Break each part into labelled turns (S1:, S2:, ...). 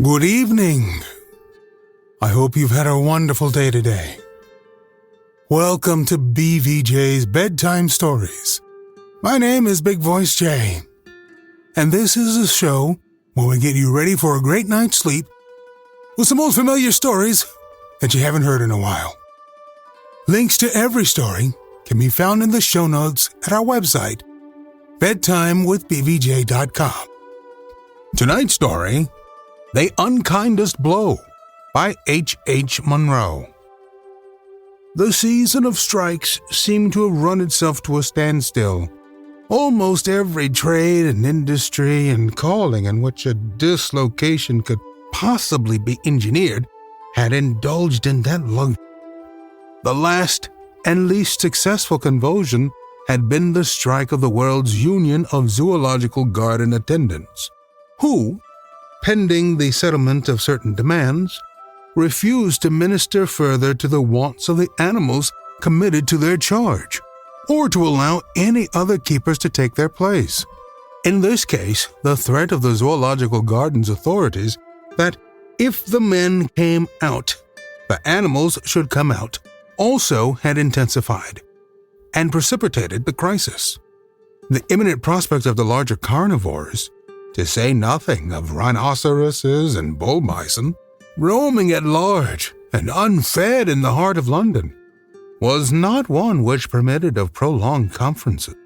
S1: Good evening. I hope you've had a wonderful day today. Welcome to BVJ's Bedtime Stories. My name is Big Voice J, and this is a show where we get you ready for a great night's sleep with some old familiar stories that you haven't heard in a while. Links to every story can be found in the show notes at our website, bedtimewithbvj.com. Tonight's story, The Unkindest Blow by H. Munro. The season of strikes seemed to have run itself to a standstill. Almost every trade and industry and calling in which a dislocation could possibly be engineered had indulged in that luxury. The last and least successful convulsion had been the strike of the World's Union of Zoological Garden Attendants, who, pending the settlement of certain demands, refused to minister further to the wants of the animals committed to their charge, or to allow any other keepers to take their place. In this case, the threat of the Zoological Gardens authorities that if the men came out, the animals should come out, also had intensified and precipitated the crisis. The imminent prospect of the larger carnivores, to say nothing of rhinoceroses and bull bison, roaming at large and unfed in the heart of London, was not one which permitted of prolonged conferences.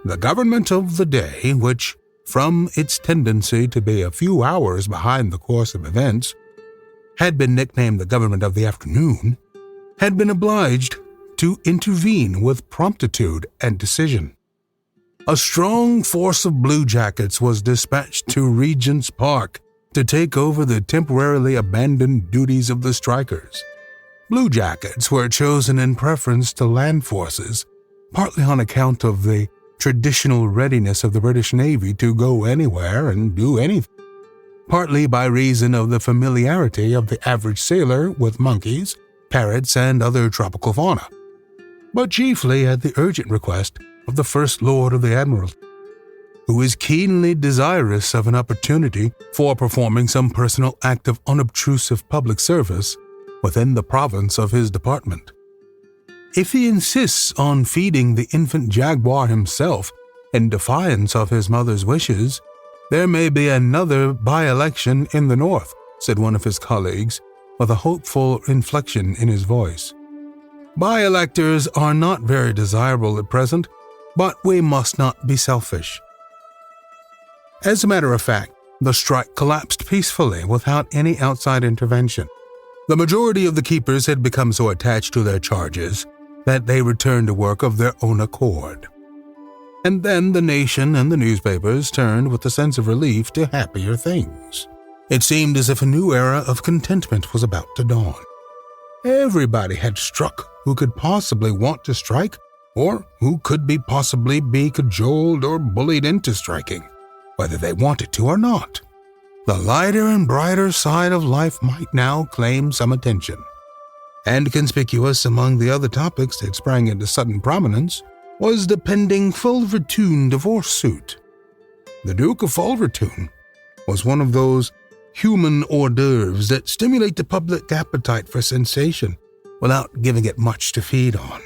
S1: The government of the day, which, from its tendency to be a few hours behind the course of events, had been nicknamed the government of the afternoon, had been obliged to intervene with promptitude and decision. A strong force of bluejackets was dispatched to Regent's Park to take over the temporarily abandoned duties of the strikers. Bluejackets were chosen in preference to land forces, partly on account of the traditional readiness of the British Navy to go anywhere and do anything, partly by reason of the familiarity of the average sailor with monkeys, parrots, and other tropical fauna, but chiefly at the urgent request of the First Lord of the Admiralty, who is keenly desirous of an opportunity for performing some personal act of unobtrusive public service within the province of his department. If he insists on feeding the infant jaguar himself in defiance of his mother's wishes, there may be another by-election in the north, said one of his colleagues, with a hopeful inflection in his voice. By-electors are not very desirable at present, but we must not be selfish. As a matter of fact, the strike collapsed peacefully without any outside intervention. The majority of the keepers had become so attached to their charges that they returned to work of their own accord. And then the nation and the newspapers turned with a sense of relief to happier things. It seemed as if a new era of contentment was about to dawn. Everybody had struck who could possibly want to strike, or who could possibly be cajoled or bullied into striking, whether they wanted to or not. The lighter and brighter side of life might now claim some attention. And conspicuous among the other topics that sprang into sudden prominence was the pending Fulvertoon divorce suit. The Duke of Fulvertoon was one of those human hors d'oeuvres that stimulate the public appetite for sensation without giving it much to feed on.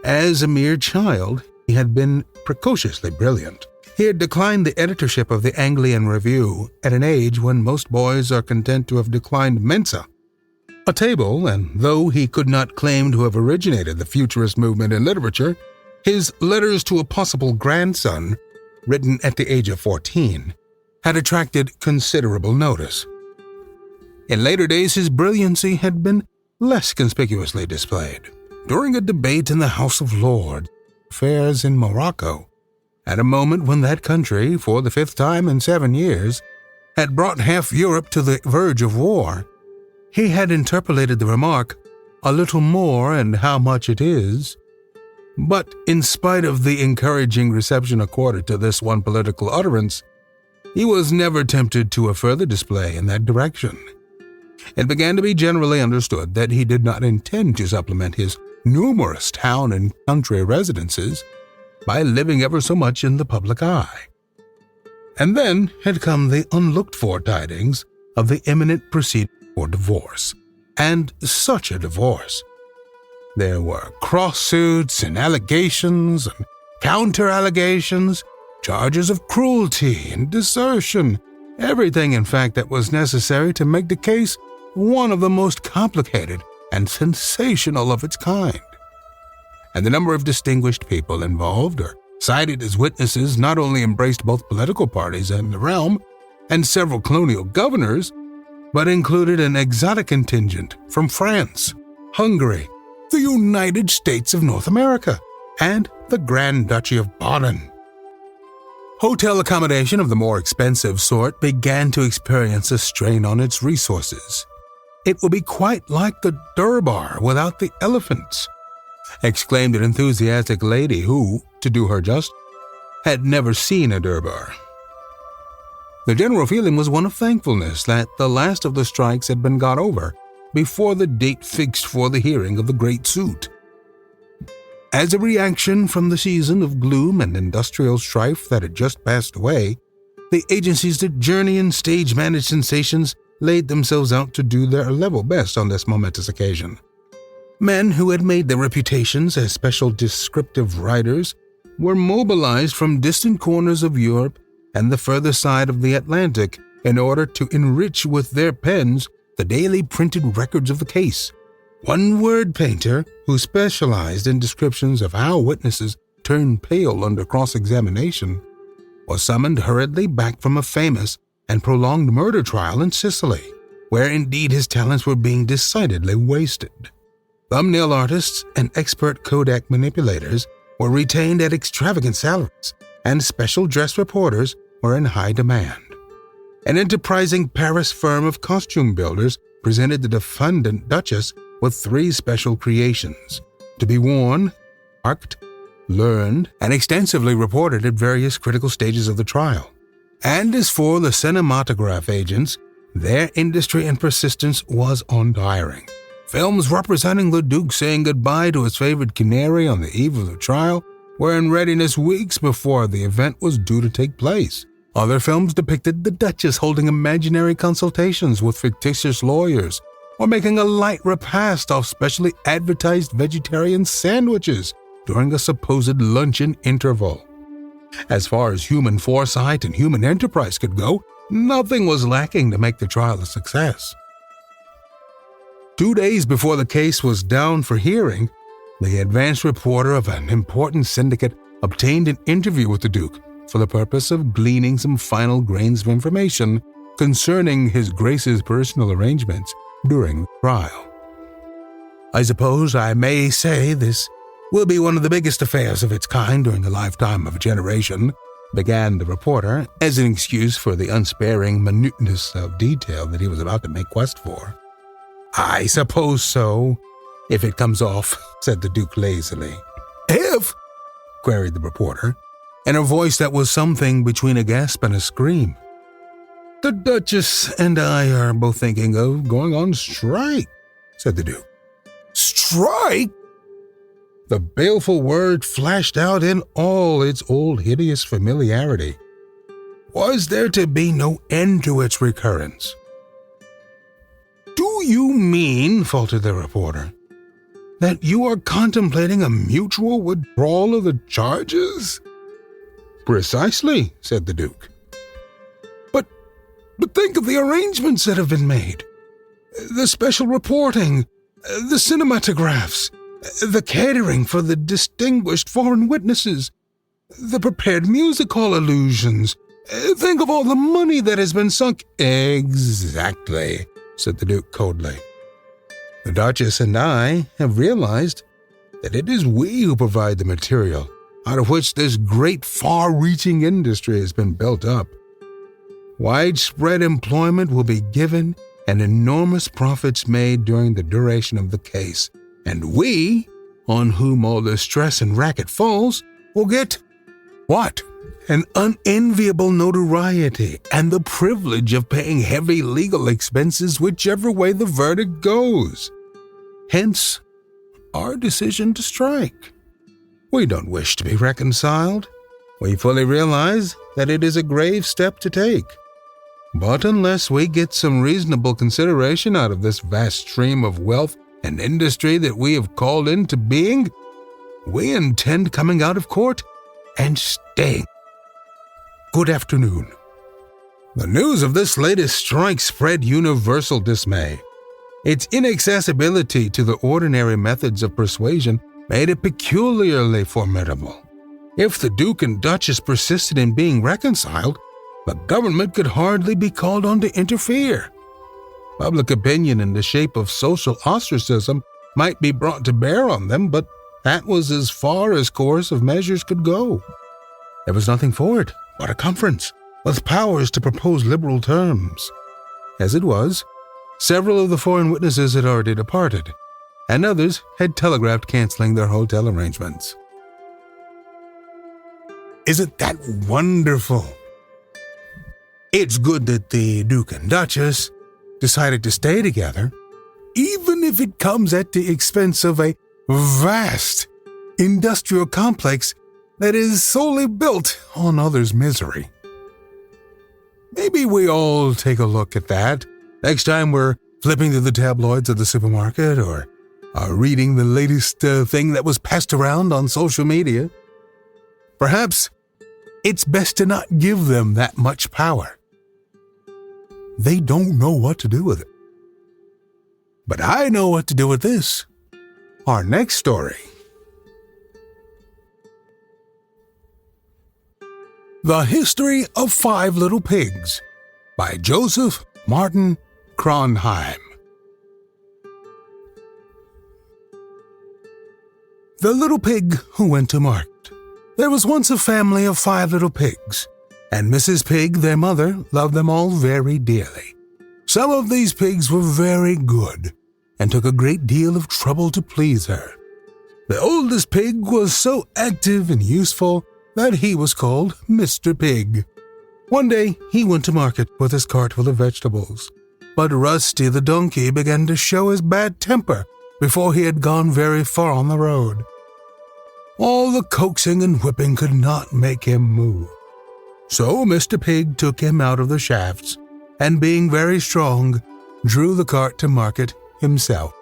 S1: As a mere child, he had been precociously brilliant. He had declined the editorship of the Anglian Review at an age when most boys are content to have declined Mensa, a table, and though he could not claim to have originated the futurist movement in literature, his letters to a possible grandson, written at the age of 14, had attracted considerable notice. In later days, his brilliancy had been less conspicuously displayed. During a debate in the House of Lords, affairs in Morocco, at a moment when that country, for the 5th time in 7 years, had brought half Europe to the verge of war, he had interpolated the remark, "A little more and how much it is." But in spite of the encouraging reception accorded to this one political utterance, he was never tempted to a further display in that direction. It began to be generally understood that he did not intend to supplement his numerous town and country residences by living ever so much in the public eye. And then had come the unlooked-for tidings of the imminent proceeding for divorce. And such a divorce. There were cross-suits and allegations and counter-allegations, charges of cruelty and desertion, everything, in fact, that was necessary to make the case one of the most complicated and sensational of its kind. And the number of distinguished people involved or cited as witnesses not only embraced both political parties and the realm and several colonial governors, but included an exotic contingent from France, Hungary, the United States of North America, and the Grand Duchy of Baden. Hotel accommodation of the more expensive sort began to experience a strain on its resources. "It will be quite like the Durbar without the elephants," exclaimed an enthusiastic lady who, to do her just, had never seen a Durbar. The general feeling was one of thankfulness that the last of the strikes had been got over before the date fixed for the hearing of the great suit. As a reaction from the season of gloom and industrial strife that had just passed away, the agencies that journey and stage-managed sensations laid themselves out to do their level best on this momentous occasion. Men who had made their reputations as special descriptive writers were mobilized from distant corners of Europe and the further side of the Atlantic in order to enrich with their pens the daily printed records of the case. One word painter, who specialized in descriptions of how witnesses turned pale under cross-examination, was summoned hurriedly back from a famous and prolonged murder trial in Sicily, where indeed his talents were being decidedly wasted. Thumbnail artists and expert Kodak manipulators were retained at extravagant salaries, and special dress reporters were in high demand. An enterprising Paris firm of costume builders presented the defendant Duchess with 3 special creations, to be worn, marked, learned, and extensively reported at various critical stages of the trial. And as for the cinematograph agents, their industry and persistence was untiring. Films representing the Duke saying goodbye to his favorite canary on the eve of the trial were in readiness weeks before the event was due to take place. Other films depicted the Duchess holding imaginary consultations with fictitious lawyers, or making a light repast off specially advertised vegetarian sandwiches during a supposed luncheon interval. As far as human foresight and human enterprise could go, nothing was lacking to make the trial a success. 2 days before the case was down for hearing, the advance reporter of an important syndicate obtained an interview with the Duke for the purpose of gleaning some final grains of information concerning His Grace's personal arrangements during the trial. "I suppose I may say this will be one of the biggest affairs of its kind during the lifetime of a generation," began the reporter as an excuse for the unsparing minuteness of detail that he was about to make quest for. "I suppose so, if it comes off," said the Duke lazily. "If?" queried the reporter, in a voice that was something between a gasp and a scream. "The Duchess and I are both thinking of going on strike," said the Duke. "Strike?" The baleful word flashed out in all its old hideous familiarity. Was there to be no end to its recurrence? "Do you mean," faltered the reporter, "that you are contemplating a mutual withdrawal of the charges?" "Precisely," said the Duke. But think of the arrangements that have been made. The special reporting, the cinematographs, the catering for the distinguished foreign witnesses, the prepared music hall allusions. Think of all the money that has been sunk." "Exactly," said the Duke coldly. "The Duchess and I have realized that it is we who provide the material out of which this great far-reaching industry has been built up. Widespread employment will be given and enormous profits made during the duration of the case, and we, on whom all the stress and racket falls, will get what? An unenviable notoriety and the privilege of paying heavy legal expenses whichever way the verdict goes. Hence, our decision to strike. We don't wish to be reconciled. We fully realize that it is a grave step to take. But unless we get some reasonable consideration out of this vast stream of wealth and industry that we have called into being, we intend coming out of court and staying. Good afternoon. The news of this latest strike spread universal dismay. Its inaccessibility to the ordinary methods of persuasion made it peculiarly formidable. If the Duke and Duchess persisted in being reconciled, the government could hardly be called on to interfere. Public opinion in the shape of social ostracism might be brought to bear on them, but that was as far as course of measures could go. There was nothing for it but a conference, with powers to propose liberal terms. As it was, several of the foreign witnesses had already departed, and others had telegraphed canceling their hotel arrangements. Isn't that wonderful? It's good that the Duke and Duchess decided to stay together, even if it comes at the expense of a vast industrial complex that is solely built on others' misery. Maybe we all take a look at that next time we're flipping through the tabloids of the supermarket or reading the latest thing that was passed around on social media. Perhaps it's best to not give them that much power. They don't know what to do with it. But I know what to do with this. Our next story. The History of 5 Little Pigs by Joseph Martin Kronheim. The Little Pig Who Went to Market. There was once a family of 5 little pigs, and Mrs. Pig, their mother, loved them all very dearly. Some of these pigs were very good, and took a great deal of trouble to please her. The oldest pig was so active and useful that he was called Mr. Pig. One day he went to market with his cart full of vegetables, but Rusty the donkey began to show his bad temper before he had gone very far on the road. All the coaxing and whipping could not make him move. So Mr. Pig took him out of the shafts, and being very strong, drew the cart to market himself.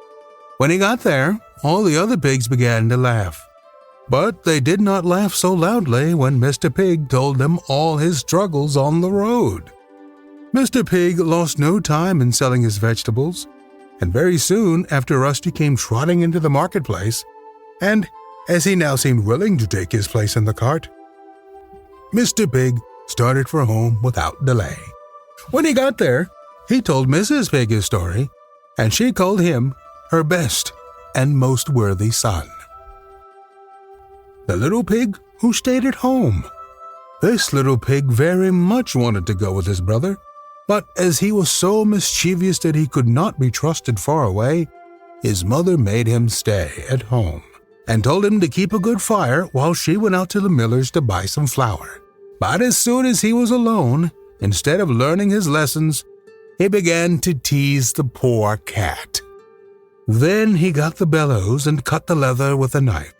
S1: When he got there, all the other pigs began to laugh. But they did not laugh so loudly when Mr. Pig told them all his struggles on the road. Mr. Pig lost no time in selling his vegetables, and very soon after Rusty came trotting into the marketplace, and as he now seemed willing to take his place in the cart, Mr. Pig started for home without delay. When he got there, he told Mrs. Pig his story, and she called him her best and most worthy son. The Little Pig Who Stayed at Home. This little pig very much wanted to go with his brother, but as he was so mischievous that he could not be trusted far away, his mother made him stay at home, and told him to keep a good fire while she went out to the miller's to buy some flour. But as soon as he was alone, instead of learning his lessons, he began to tease the poor cat. Then he got the bellows and cut the leather with a knife,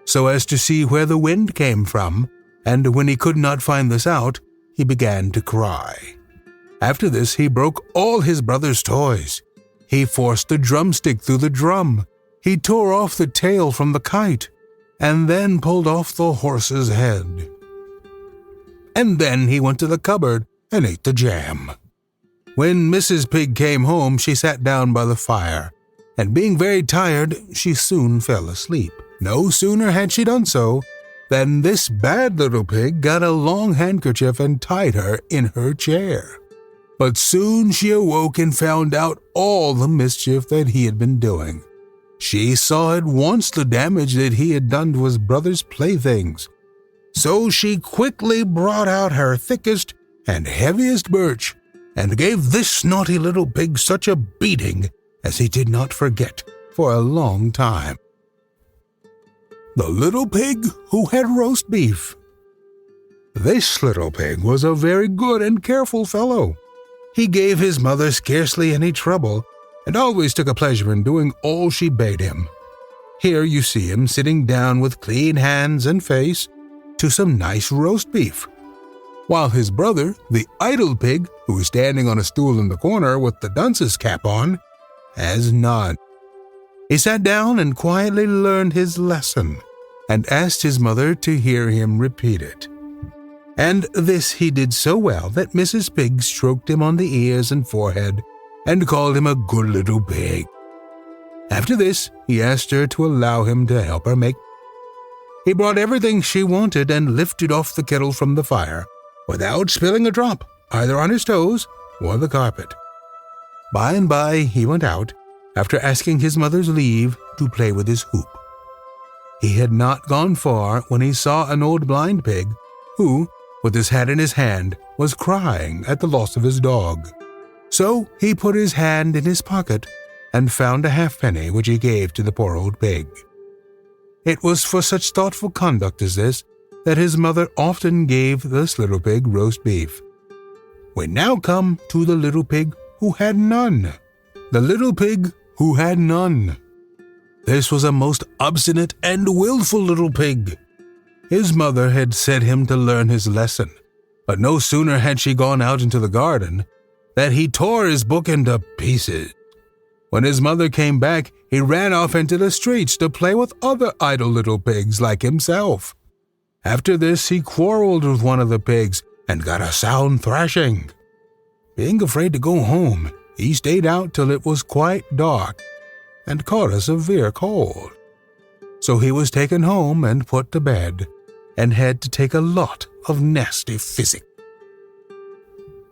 S1: so as to see where the wind came from, and when he could not find this out, he began to cry. After this, he broke all his brother's toys. He forced the drumstick through the drum. He tore off the tail from the kite, and then pulled off the horse's head. And then he went to the cupboard and ate the jam. When Mrs. Pig came home, she sat down by the fire, and being very tired, she soon fell asleep. No sooner had she done so than this bad little pig got a long handkerchief and tied her in her chair. But soon she awoke and found out all the mischief that he had been doing. She saw at once the damage that he had done to his brother's playthings. So she quickly brought out her thickest and heaviest birch and gave this naughty little pig such a beating as he did not forget for a long time. The Little Pig Who Had Roast Beef. This little pig was a very good and careful fellow. He gave his mother scarcely any trouble, and always took a pleasure in doing all she bade him. Here you see him sitting down with clean hands and face to some nice roast beef. while his brother, the idle pig, who was standing on a stool in the corner with the dunce's cap on, has none. He sat down and quietly learned his lesson, and asked his mother to hear him repeat it. And this he did so well that Mrs. Pig stroked him on the ears and forehead and called him a good little pig. After this, he asked her to allow him to help her make. He brought everything she wanted and lifted off the kettle from the fire without spilling a drop, either on his toes or the carpet. By and by, he went out, after asking his mother's leave to play with his hoop. He had not gone far when he saw an old blind pig who, with his hat in his hand, was crying at the loss of his dog. So he put his hand in his pocket and found a halfpenny which he gave to the poor old pig. It was for such thoughtful conduct as this that his mother often gave this little pig roast beef. We now come to the little pig who had none. The little pig who had none. This was a most obstinate and willful little pig. His mother had set him to learn his lesson, but no sooner had she gone out into the garden that he tore his book into pieces. When his mother came back, he ran off into the streets to play with other idle little pigs like himself. After this, he quarreled with one of the pigs and got a sound thrashing. Being afraid to go home, he stayed out till it was quite dark and caught a severe cold. So he was taken home and put to bed and had to take a lot of nasty physic.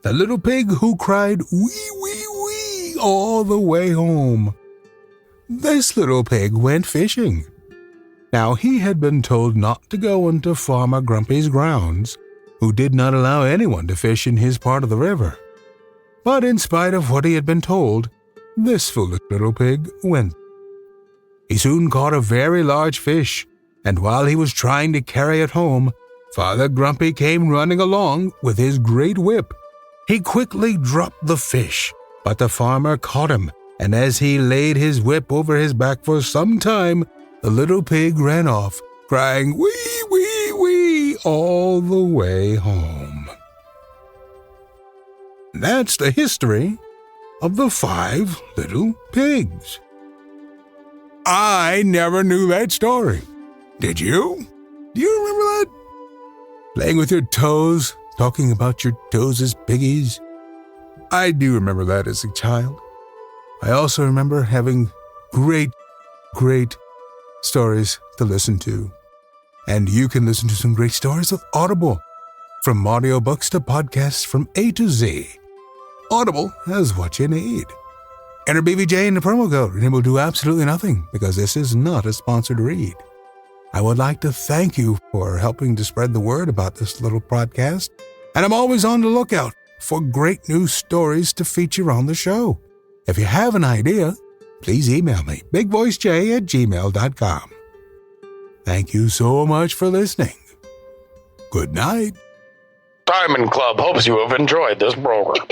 S1: The little pig who cried wee, wee, wee all the way home. This little pig went fishing. Now he had been told not to go into Farmer Grumpy's grounds, who did not allow anyone to fish in his part of the river. But in spite of what he had been told, this foolish little pig went. He soon caught a very large fish, and while he was trying to carry it home, Father Grumpy came running along with his great whip. He quickly dropped the fish, but the farmer caught him, and as he laid his whip over his back for some time, the little pig ran off, crying wee, wee, wee all the way home. That's the history of the 5 little pigs. I never knew that story. Did you? Do you remember that? Playing with your toes, talking about your toes as piggies. I do remember that as a child. I also remember having great stories to listen to. And you can listen to some great stories with Audible. From audiobooks to podcasts from A to Z. Audible has what you need. Enter BVJ in the promo code and it will do absolutely nothing because this is not a sponsored read. I would like to thank you for helping to spread the word about this little podcast, and I'm always on the lookout for great new stories to feature on the show. If you have an idea, please email me, bigvoicej@gmail.com. Thank you so much for listening. Good night.
S2: Diamond Club hopes you have enjoyed this program.